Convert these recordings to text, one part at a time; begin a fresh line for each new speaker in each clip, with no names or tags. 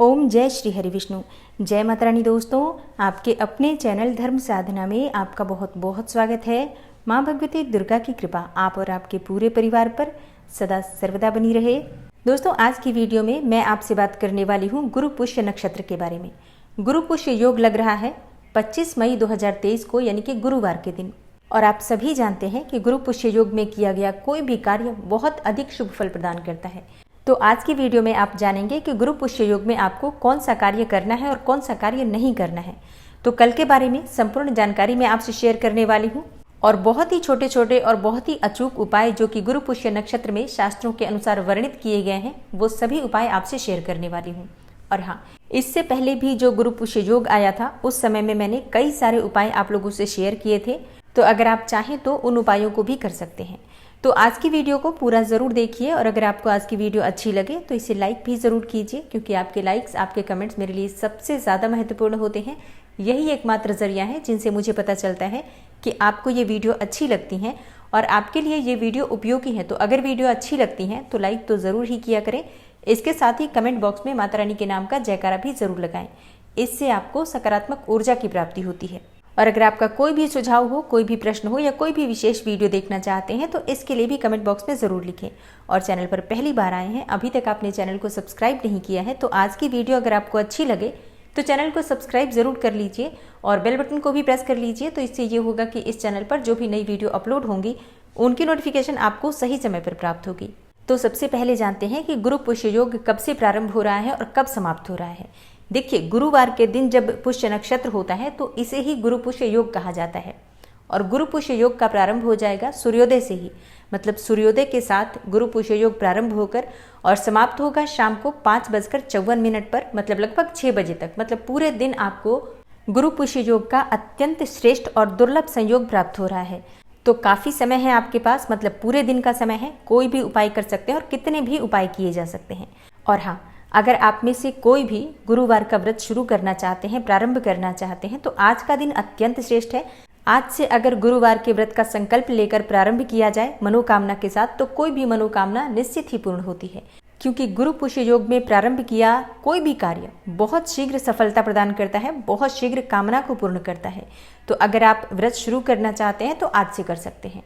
ओम जय श्री हरि विष्णु। जय माता रानी। दोस्तों, आपके अपने चैनल धर्म साधना में आपका बहुत बहुत स्वागत है। माँ भगवती दुर्गा की कृपा आप और आपके पूरे परिवार पर सदा सर्वदा बनी रहे। दोस्तों, आज की वीडियो में मैं आपसे बात करने वाली हूँ गुरु पुष्य नक्षत्र के बारे में। गुरु पुष्य योग लग रहा है 25 मई 2023 को, यानी कि गुरुवार के दिन। और आप सभी जानते हैं कि गुरु पुष्य योग में किया गया कोई भी कार्य बहुत अधिक शुभ फल प्रदान करता है। तो आज की वीडियो में आप जानेंगे कि गुरु पुष्य योग में आपको कौन सा कार्य करना है और कौन सा कार्य नहीं करना है। तो कल के बारे में संपूर्ण जानकारी मैं आपसे शेयर करने वाली हूँ और बहुत ही छोटे छोटे और बहुत ही अचूक उपाय जो कि गुरु पुष्य नक्षत्र में शास्त्रों के अनुसार वर्णित किए गए हैं, वो सभी उपाय आपसे शेयर करने वाली हूँ। और हाँ, इससे पहले भी जो गुरु पुष्य योग आया था उस समय में मैंने कई सारे उपाय आप लोगों से शेयर किए थे, तो अगर आप चाहें तो उन उपायों को भी कर सकते हैं। तो आज की वीडियो को पूरा ज़रूर देखिए और अगर आपको आज की वीडियो अच्छी लगे तो इसे लाइक भी ज़रूर कीजिए, क्योंकि आपके लाइक्स, आपके कमेंट्स मेरे लिए सबसे ज़्यादा महत्वपूर्ण होते हैं। यही एकमात्र जरिया है जिनसे मुझे पता चलता है कि आपको ये वीडियो अच्छी लगती हैं और आपके लिए ये वीडियो उपयोगी है। तो अगर वीडियो अच्छी लगती है तो लाइक तो ज़रूर ही किया करें। इसके साथ ही कमेंट बॉक्स में माता रानी के नाम का जयकारा भी ज़रूर लगाएं। इससे आपको सकारात्मक ऊर्जा की प्राप्ति होती है। और अगर आपका कोई भी सुझाव हो, कोई भी प्रश्न हो या कोई भी विशेष वीडियो देखना चाहते हैं तो इसके लिए भी कमेंट बॉक्स में ज़रूर लिखें। और चैनल पर पहली बार आए हैं, अभी तक आपने चैनल को सब्सक्राइब नहीं किया है, तो आज की वीडियो अगर आपको अच्छी लगे तो चैनल को सब्सक्राइब ज़रूर कर लीजिए और बेल बटन को भी प्रेस कर लीजिए। तो इससे ये होगा कि इस चैनल पर जो भी नई वीडियो अपलोड होंगी उनकी नोटिफिकेशन आपको सही समय पर प्राप्त होगी। तो सबसे पहले जानते हैं कि गुरु पुष्य योग कब से प्रारंभ हो रहा है और कब समाप्त हो रहा है। देखिए, गुरुवार के दिन जब पुष्य नक्षत्र होता है तो इसे ही गुरु पुष्य योग कहा जाता है। और गुरु पुष्य योग का प्रारंभ हो जाएगा सूर्योदय से ही, मतलब सूर्योदय के साथ गुरु पुष्य योग प्रारंभ होकर और समाप्त होगा शाम को 5:54 पर, मतलब लगभग 6 बजे तक। मतलब पूरे दिन आपको गुरु पुष्य योग का अत्यंत श्रेष्ठ और दुर्लभ संयोग प्राप्त हो रहा है। तो काफ़ी समय है आपके पास, मतलब पूरे दिन का समय है। कोई भी उपाय कर सकते हैं और कितने भी उपाय किए जा सकते हैं। और हाँ, अगर आप में से कोई भी गुरुवार का व्रत शुरू करना चाहते हैं, प्रारंभ करना चाहते हैं, तो आज का दिन अत्यंत श्रेष्ठ है। आज से अगर गुरुवार के व्रत का संकल्प लेकर प्रारंभ किया जाए मनोकामना के साथ, तो कोई भी मनोकामना निश्चित ही पूर्ण होती है। क्योंकि गुरु पुष्य योग में प्रारंभ किया कोई भी कार्य बहुत शीघ्र सफलता प्रदान करता है, बहुत शीघ्र कामना को पूर्ण करता है। तो अगर आप व्रत शुरू करना चाहते हैं तो आज से कर सकते हैं।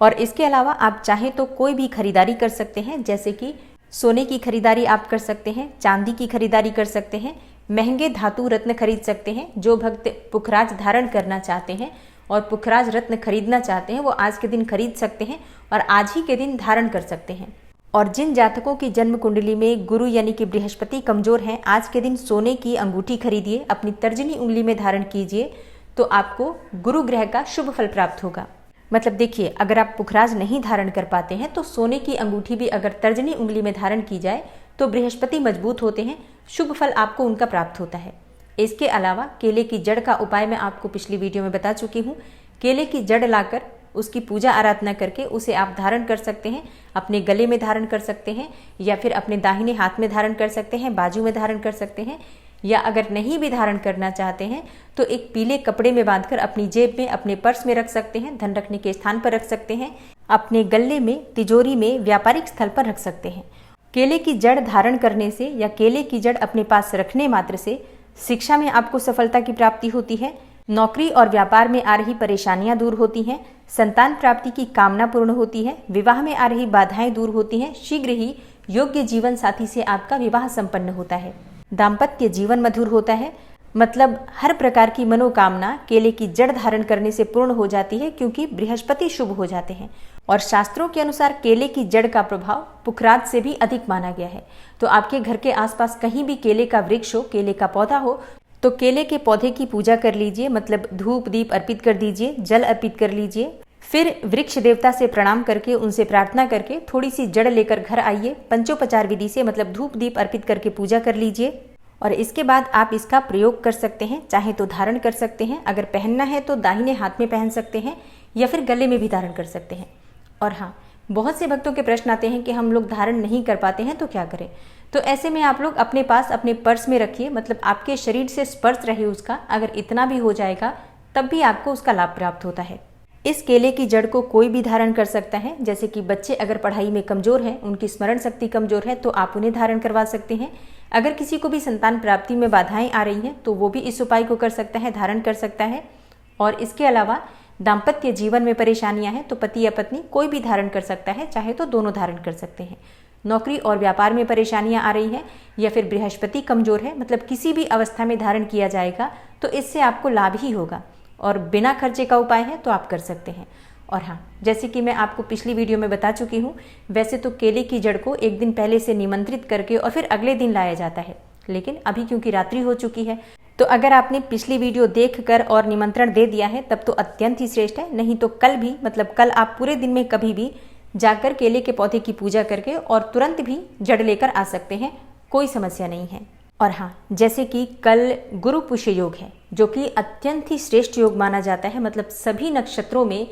और इसके अलावा आप चाहें तो कोई भी खरीदारी कर सकते हैं, जैसे कि सोने की खरीदारी आप कर सकते हैं, चांदी की खरीदारी कर सकते हैं, महंगे धातु रत्न खरीद सकते हैं। जो भक्त पुखराज धारण करना चाहते हैं और पुखराज रत्न खरीदना चाहते हैं वो आज के दिन खरीद सकते हैं और आज ही के दिन धारण कर सकते हैं। और जिन जातकों की जन्म कुंडली में गुरु यानी कि बृहस्पति कमजोर हैं, आज के दिन सोने की अंगूठी खरीदिए, अपनी तर्जनी उंगली में धारण कीजिए, तो आपको गुरु ग्रह का शुभ फल प्राप्त होगा। मतलब देखिए, अगर आप पुखराज नहीं धारण कर पाते हैं तो सोने की अंगूठी भी अगर तर्जनी उंगली में धारण की जाए तो बृहस्पति मजबूत होते हैं, शुभ फल आपको उनका प्राप्त होता है। इसके अलावा केले की जड़ का उपाय मैं आपको पिछली वीडियो में बता चुकी हूँ। केले की जड़ लाकर उसकी पूजा आराधना करके उसे आप धारण कर सकते हैं, अपने गले में धारण कर सकते हैं या फिर अपने दाहिने हाथ में धारण कर सकते हैं, बाजू में धारण कर सकते हैं, या अगर नहीं भी धारण करना चाहते हैं तो एक पीले कपड़े में बांधकर अपनी जेब में, अपने पर्स में रख सकते हैं, धन रखने के स्थान पर रख सकते हैं, अपने गले में, तिजोरी में, व्यापारिक स्थल पर रख सकते हैं। केले की जड़ धारण करने से या केले की जड़ अपने पास रखने मात्र से शिक्षा में आपको सफलता की प्राप्ति होती है, नौकरी और व्यापार में आ रही परेशानियां दूर होती हैं, संतान प्राप्ति की कामना पूर्ण होती है, विवाह में आ रही बाधाएं दूर होती हैं, शीघ्र ही योग्य जीवन साथी से आपका विवाह संपन्न होता है, दाम्पत्य जीवन मधुर होता है। मतलब हर प्रकार की मनोकामना केले की जड़ धारण करने से पूर्ण हो जाती है, क्योंकि बृहस्पति शुभ हो जाते हैं। और शास्त्रों के अनुसार केले की जड़ का प्रभाव पुखराज से भी अधिक माना गया है। तो आपके घर के आसपास कहीं भी केले का वृक्ष हो, केले का पौधा हो, तो केले के पौधे की पूजा कर लीजिए, मतलब धूप दीप अर्पित कर दीजिए, जल अर्पित कर लीजिए। फिर वृक्ष देवता से प्रणाम करके, उनसे प्रार्थना करके थोड़ी सी जड़ लेकर घर आइए, पंचोपचार विधि से, मतलब धूप दीप अर्पित करके पूजा कर लीजिए। और इसके बाद आप इसका प्रयोग कर सकते हैं, चाहे तो धारण कर सकते हैं, अगर पहनना है तो दाहिने हाथ में पहन सकते हैं या फिर गले में भी धारण कर सकते हैं। और हाँ, बहुत से भक्तों के प्रश्न आते हैं कि हम लोग धारण नहीं कर पाते हैं तो क्या करें। तो ऐसे में आप लोग अपने पास अपने पर्स में रखिए, मतलब आपके शरीर से स्पर्श रहे उसका, अगर इतना भी हो जाएगा तब भी आपको उसका लाभ प्राप्त होता है। इस केले की जड़ को कोई भी धारण कर सकता है। जैसे कि बच्चे अगर पढ़ाई में कमजोर हैं, उनकी स्मरण शक्ति कमजोर है, तो आप उन्हें धारण करवा सकते हैं। अगर किसी को भी संतान प्राप्ति में बाधाएं आ रही हैं तो वो भी इस उपाय को कर सकता है, धारण कर सकता है। और इसके अलावा दाम्पत्य जीवन में परेशानियां हैं तो पति या पत्नी कोई भी धारण कर सकता है, चाहे तो दोनों धारण कर सकते हैं। नौकरी और व्यापार में परेशानियां आ रही हैं या फिर बृहस्पति कमजोर है, मतलब किसी भी अवस्था में धारण किया जाएगा तो इससे आपको लाभ ही होगा और बिना खर्चे का उपाय है तो आप कर सकते हैं। और हाँ, जैसे कि मैं आपको पिछली वीडियो में बता चुकी हूँ, वैसे तो केले की जड़ को एक दिन पहले से निमंत्रित करके और फिर अगले दिन लाया जाता है, लेकिन अभी क्योंकि रात्रि हो चुकी है तो अगर आपने पिछली वीडियो देखकर और निमंत्रण दे दिया है तब तो अत्यंत ही श्रेष्ठ है। नहीं तो कल भी, मतलब कल आप पूरे दिन में कभी भी जाकर केले के पौधे की पूजा करके और तुरंत भी जड़ लेकर आ सकते हैं, कोई समस्या नहीं है। और हाँ, जैसे कि कल गुरु पुष्य योग है जो कि अत्यंत ही श्रेष्ठ योग माना जाता है, मतलब सभी नक्षत्रों में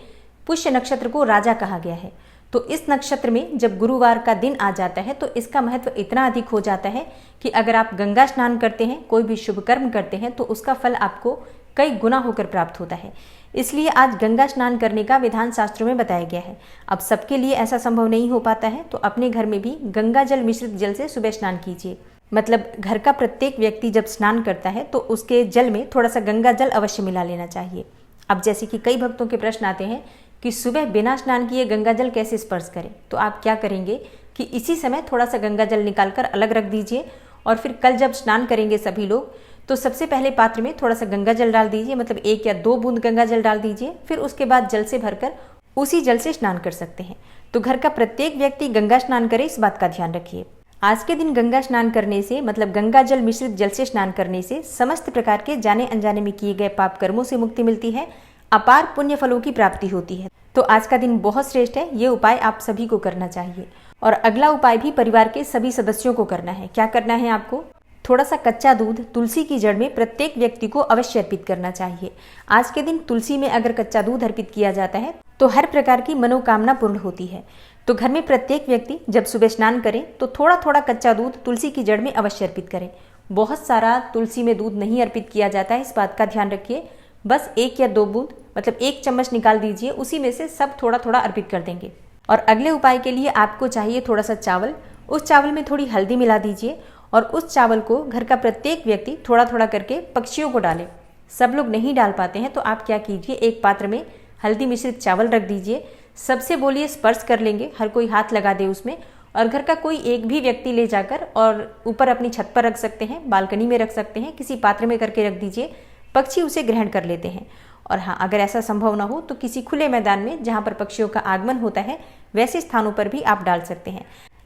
पुष्य नक्षत्र को राजा कहा गया है। तो इस नक्षत्र में जब गुरुवार का दिन आ जाता है तो इसका महत्व इतना अधिक हो जाता है कि अगर आप गंगा स्नान करते हैं, कोई भी शुभ कर्म करते हैं तो उसका फल आपको कई गुना होकर प्राप्त होता है। इसलिए आज गंगा स्नान करने का विधान शास्त्रों में बताया गया है। अब सबके लिए ऐसा संभव नहीं हो पाता है तो अपने घर में भी गंगा जल मिश्रित जल से सुबह स्नान कीजिए। मतलब घर का प्रत्येक व्यक्ति जब स्नान करता है तो उसके जल में थोड़ा सा गंगा जल अवश्य मिला लेना चाहिए। अब जैसे कि कई भक्तों के प्रश्न आते हैं कि सुबह बिना स्नान किए गंगा जल कैसे स्पर्श करें, तो आप क्या करेंगे कि इसी समय थोड़ा सा गंगा जल निकालकर अलग रख दीजिए और फिर कल जब स्नान करेंगे सभी लोग तो सबसे पहले पात्र में थोड़ा सा गंगा जल डाल दीजिए, मतलब 1 या 2 बूंद गंगा जल डाल दीजिए। फिर उसके बाद जल से भरकर उसी जल से स्नान कर सकते हैं। तो घर का प्रत्येक व्यक्ति गंगा स्नान करे, इस बात का ध्यान रखिए। आज के दिन गंगा स्नान करने से, मतलब गंगा जल मिश्रित जल से स्नान करने से समस्त प्रकार के जाने अनजाने में किए गए पाप कर्मों से मुक्ति मिलती है, अपार पुण्य फलों की प्राप्ति होती है। तो आज का दिन बहुत श्रेष्ठ है, ये उपाय आप सभी को करना चाहिए। और अगला उपाय भी परिवार के सभी सदस्यों को करना है। क्या करना है आपको? थोड़ा सा कच्चा दूध तुलसी की जड़ में प्रत्येक व्यक्ति को अवश्य अर्पित करना चाहिए। आज के दिन तुलसी में अगर कच्चा दूध अर्पित किया जाता है तो हर प्रकार की मनोकामना पूर्ण होती है। तो घर में प्रत्येक व्यक्ति जब सुबह स्नान करें तो थोड़ा थोड़ा कच्चा दूध तुलसी की जड़ में अवश्य अर्पित करें। बहुत सारा तुलसी में दूध नहीं अर्पित किया जाता है, इस बात का ध्यान रखिए। बस 1 या 2 बूंद, मतलब 1 चम्मच निकाल दीजिए, उसी में से सब थोड़ा थोड़ा अर्पित कर देंगे। और अगले उपाय के लिए आपको चाहिए थोड़ा सा चावल। उस चावल में थोड़ी हल्दी मिला दीजिए और उस चावल को घर का प्रत्येक व्यक्ति थोड़ा थोड़ा करके पक्षियों को डाले। सब लोग नहीं डाल पाते हैं तो आप क्या कीजिए, एक पात्र में हल्दी मिश्रित चावल रख दीजिए, सबसे बोलिए स्पर्श कर लेंगे, हर कोई हाथ लगा दे उसमें। और घर का कोई एक भी व्यक्ति ले जाकर और ऊपर अपनी छत पर रख सकते हैं, बालकनी में रख सकते हैं, किसी पात्र में करके रख दीजिए, पक्षी उसे ग्रहण कर लेते हैं। और हाँ, अगर ऐसा संभव ना हो तो किसी खुले मैदान में जहाँ पर पक्षियों का आगमन होता है वैसे स्थानों पर भी आप डाल सकते हैं।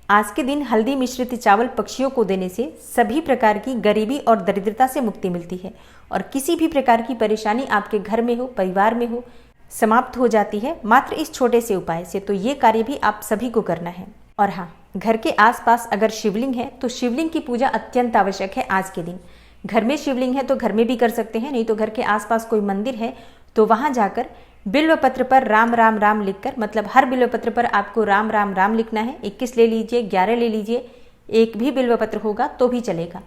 आज के दिन हल्दी मिश्रित चावल पक्षियों को देने से सभी प्रकार की गरीबी और दरिद्रता से मुक्ति मिलती है और किसी भी प्रकार की परेशानी आपके घर में हो, परिवार में हो, समाप्त हो जाती है मात्र इस छोटे से उपाय से। तो ये कार्य भी आप सभी को करना है। और हाँ, घर के आसपास अगर शिवलिंग है तो शिवलिंग की पूजा अत्यंत आवश्यक है। आज के दिन घर में शिवलिंग है तो घर में भी कर सकते हैं, नहीं तो घर के आसपास कोई मंदिर है तो वहां जाकर बिल्व पत्र पर राम राम राम लिखकर, मतलब हर बिल्व पत्र पर आपको राम राम राम लिखना है। 21 ले लीजिए, 11 ले लीजिए, एक भी बिल्व पत्र होगा तो भी चलेगा।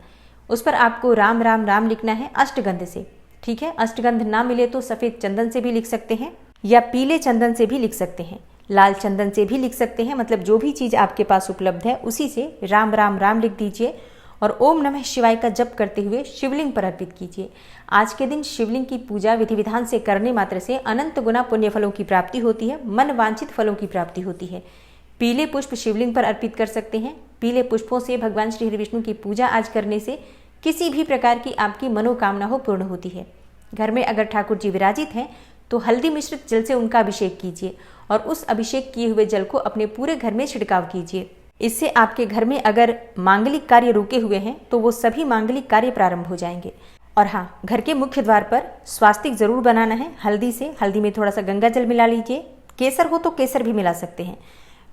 उस पर आपको राम राम राम लिखना है अष्टगंध से, ठीक है। अष्टगंध ना मिले तो सफेद चंदन से भी लिख सकते हैं या पीले चंदन से भी लिख सकते हैं, लाल चंदन से भी लिख सकते हैं, मतलब जो भी चीज आपके पास उपलब्ध है उसी से राम राम राम लिख दीजिए और ओम नमः शिवाय का जप करते हुए शिवलिंग पर अर्पित कीजिए। आज के दिन शिवलिंग की पूजा विधि विधान से करने मात्र से अनंत गुना पुण्य फलों की प्राप्ति होती है, मन वांछित फलों की प्राप्ति होती है। पीले पुष्प शिवलिंग पर अर्पित कर सकते हैं। पीले पुष्पों से भगवान श्री हरि विष्णु की पूजा आज करने से किसी भी प्रकार की आपकी मनोकामना हो पूर्ण होती है। घर में अगर ठाकुर जी विराजित हैं तो हल्दी मिश्रित जल से उनका अभिषेक कीजिए और उस अभिषेक किए हुए जल को अपने पूरे घर में छिड़काव कीजिए। इससे आपके घर में अगर मांगलिक कार्य रुके हुए हैं तो वो सभी मांगलिक कार्य प्रारंभ हो जाएंगे। और हाँ, घर के मुख्य द्वार पर स्वास्तिक जरूर बनाना है हल्दी से। हल्दी में थोड़ा सा गंगा जल मिला लीजिए, केसर हो तो केसर भी मिला सकते हैं।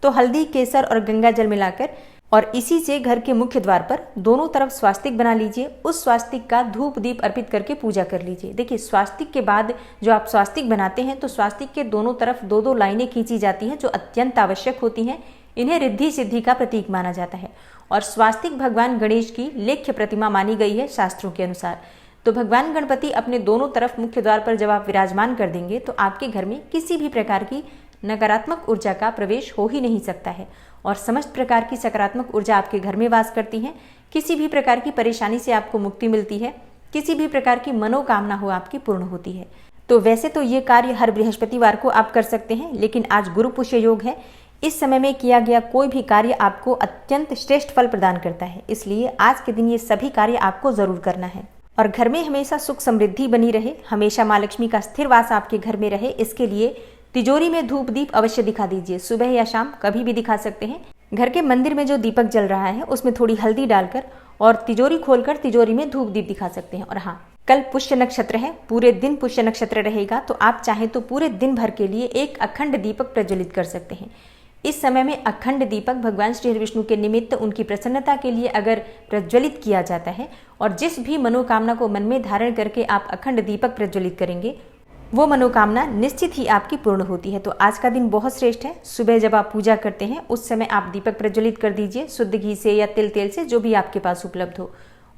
तो हल्दी, केसर और गंगा जल मिलाकर और इसी से घर के मुख्य द्वार पर दोनों तरफ स्वास्तिक बना लीजिए। उस स्वास्तिक का धूप दीप अर्पित करके पूजा कर लीजिए। देखिए, स्वास्तिक के बाद जो आप स्वास्तिक बनाते हैं तो स्वास्तिक के दोनों तरफ 2-2 लाइनें खींची जाती हैं जो अत्यंत आवश्यक होती हैं। इन्हें रिद्धि सिद्धि का प्रतीक माना जाता है और स्वास्तिक भगवान गणेश की लेख्य प्रतिमा मानी गई है शास्त्रों के अनुसार। तो भगवान गणपति अपने दोनों तरफ मुख्य द्वार पर जब आप विराजमान कर देंगे तो आपके घर में किसी भी प्रकार की नकारात्मक ऊर्जा का प्रवेश हो ही नहीं सकता है और समस्त प्रकार की सकारात्मक ऊर्जा आपके घर में वास करती है। किसी भी प्रकार की परेशानी से आपको मुक्ति मिलती है, किसी भी प्रकार की मनोकामना हो आपकी पूर्ण होती है। तो वैसे तो ये कार्य हर बृहस्पतिवार को आप कर सकते हैं, लेकिन आज गुरु पुष्य योग है। इस समय में किया गया कोई भी कार्य आपको अत्यंत श्रेष्ठ फल प्रदान करता है, इसलिए आज के दिन ये सभी कार्य आपको जरूर करना है। और घर में हमेशा सुख समृद्धि बनी रहे, हमेशा माँ लक्ष्मी का स्थिर वास आपके घर में रहे, इसके लिए तिजोरी में धूप दीप अवश्य दिखा दीजिए। सुबह या शाम कभी भी दिखा सकते हैं। घर के मंदिर में जो दीपक जल रहा है उसमें थोड़ी हल्दी डालकर और तिजोरी खोलकर तिजोरी में धूप दीप दिखा सकते हैं। और हाँ, कल पुष्य नक्षत्र है, पूरे दिन पुष्य नक्षत्र रहेगा, तो आप चाहें तो पूरे दिन भर के लिए एक अखंड दीपक प्रज्वलित कर सकते हैं। इस समय में अखंड दीपक भगवान श्री विष्णु के निमित्त उनकी प्रसन्नता के लिए अगर प्रज्वलित किया जाता है और जिस भी मनोकामना को मन में धारण करके आप अखंड दीपक प्रज्वलित करेंगे वो मनोकामना निश्चित ही आपकी पूर्ण होती है। तो आज का दिन बहुत श्रेष्ठ है। सुबह जब आप पूजा करते हैं उस समय आप दीपक प्रज्वलित कर दीजिए, शुद्ध घी से या तिल तेल से, जो भी आपके पास उपलब्ध हो,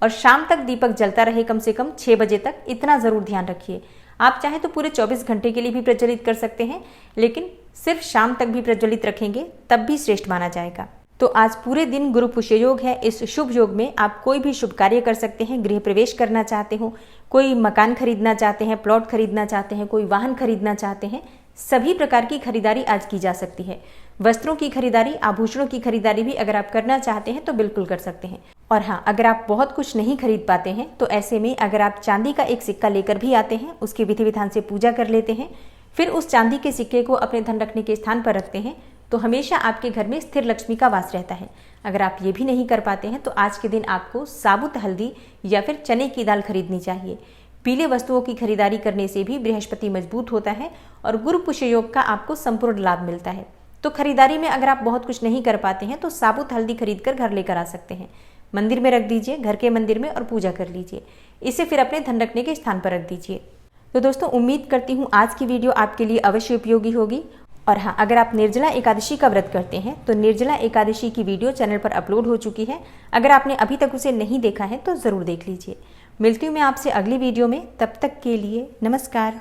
और शाम तक दीपक जलता रहे, कम से कम 6 बजे तक। इतना जरूर ध्यान रखिए। आप चाहे तो पूरे 24 घंटे के लिए भी प्रज्वलित कर सकते हैं, लेकिन सिर्फ शाम तक भी प्रज्वलित रखेंगे तब भी श्रेष्ठ माना जाएगा। तो आज पूरे दिन गुरु पुष्य योग है। इस शुभ योग में आप कोई भी शुभ कार्य कर सकते हैं। गृह प्रवेश करना चाहते हो, कोई मकान खरीदना चाहते हैं, प्लॉट खरीदना चाहते हैं, कोई वाहन खरीदना चाहते हैं, सभी प्रकार की खरीदारी आज की जा सकती है। वस्त्रों की खरीदारी, आभूषणों की खरीदारी भी अगर आप करना चाहते हैं तो बिल्कुल कर सकते हैं। और हाँ, अगर आप बहुत कुछ नहीं खरीद पाते हैं तो ऐसे में अगर आप चांदी का एक सिक्का लेकर भी आते हैं, उसकी विधि विधान से पूजा कर लेते हैं, फिर उस चांदी के सिक्के को अपने धन रखने के स्थान पर रखते हैं, तो हमेशा आपके घर में स्थिर लक्ष्मी का वास रहता है। अगर आप ये भी नहीं कर पाते हैं तो आज के दिन आपको साबुत हल्दी या फिर चने की दाल खरीदनी चाहिए। पीले वस्तुओं की खरीदारी करने से भी बृहस्पति मजबूत होता है और गुरु पुष्य योग का आपको संपूर्ण लाभ मिलता है। तो खरीदारी में अगर आप बहुत कुछ नहीं कर पाते हैं तो साबुत हल्दी खरीद कर घर लेकर आ सकते हैं, मंदिर में रख दीजिए, घर के मंदिर में, और पूजा कर लीजिए। इसे फिर अपने धन रखने के स्थान पर रख दीजिए। तो दोस्तों, उम्मीद करती हूँ आज की वीडियो आपके लिए अवश्य उपयोगी होगी। और हाँ, अगर आप निर्जला एकादशी का व्रत करते हैं तो निर्जला एकादशी की वीडियो चैनल पर अपलोड हो चुकी है। अगर आपने अभी तक उसे नहीं देखा है तो ज़रूर देख लीजिए। मिलती हूँ मैं आपसे अगली वीडियो में, तब तक के लिए नमस्कार।